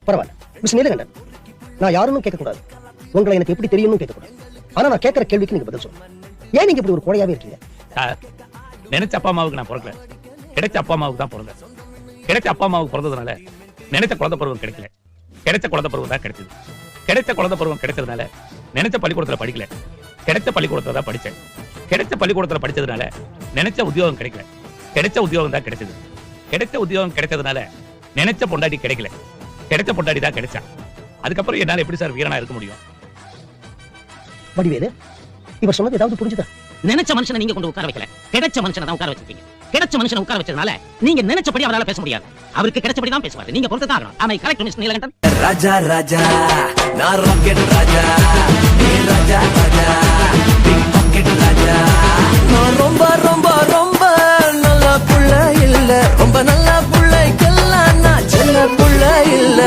பரவாயில்ல மிஸ் நீலகண்டன், நான் யாருன்னு கேட்கக்கூடாது, உங்களை எனக்கு எப்படி தெரியும்னு கேட்கக்கூடாது. ஆனா நான் கேட்கிற கேள்விக்கு நீங்க பதில் சொல்லுங்க. ஏன் நீங்க இப்படி ஒரு கோழையாவே இருக்கீங்க? சார், நினைச்ச அப்பா அம்மாவுக்கு நான் பிறக்கல, கிடைச்ச அப்பா அம்மாவுக்கு தான் பிறந்தேன். கிடைச்ச அப்பா அம்மாவுக்கு பிறந்ததுனால நினைச்ச குழந்தை பருவம் கிடைக்கல, கிடைச்ச குழந்தை பருவம் தான் கிடைச்சது. கிடைச்ச குழந்தை பருவம் கிடைச்சதுனால நினைச்ச பள்ளிக்கூடத்துல படிக்கல, கிடைச்ச பள்ளிக்கூடத்துல தான் படிச்சேன். கிடைச்ச பள்ளிக்கூடத்துல படிச்சதுனால நினைச்ச உத்தியோகம் கிடைக்கல, கிடைச்ச உத்தியோகம் தான் கிடைச்சது. கிடைச்ச உத்தியோகம் கிடைச்சதுனால நினைச்ச பொண்டாட்டி கிடைக்கல, கிடைச்ச பொண்டாட்டி தான் கிடைச்சா. அதுக்கப்புறம் என்னால எப்படி சார் வீரனா இருக்க முடியும்? வடிவேலு, இவர் சொன்னது ஏதாவது புரிஞ்சுதா? நினைச்ச மனுஷனை நீங்க கொண்டு உட்கார வைக்கல, கிடைச்ச மனுஷனை தான் உட்கார வச்சிருக்கீங்க. கிடைச்ச மனுஷனை உட்கார வச்சதுனால நீங்க நினைச்சபடி அவரால பேச முடியாது, அவருக்கு கிடைச்சபடி தான் பேசுவாரு. நீங்க பொறுத்து தான் ஆகணும். ஆமா, கரெக்ட் மிஸ் நீலகண்டன். ராஜா ராஜா நான் ராக்கெட் ராஜா, நீ ராஜா ராஜா பிக் பாக்கெட் ராஜா. நான் ரொம்ப ரொம்ப ரொம்ப நல்ல புள்ள இல்ல, ரொம்ப நல்ல புள்ளைக்கெல்லாம் நான் சின்ன புள்ள இல்ல.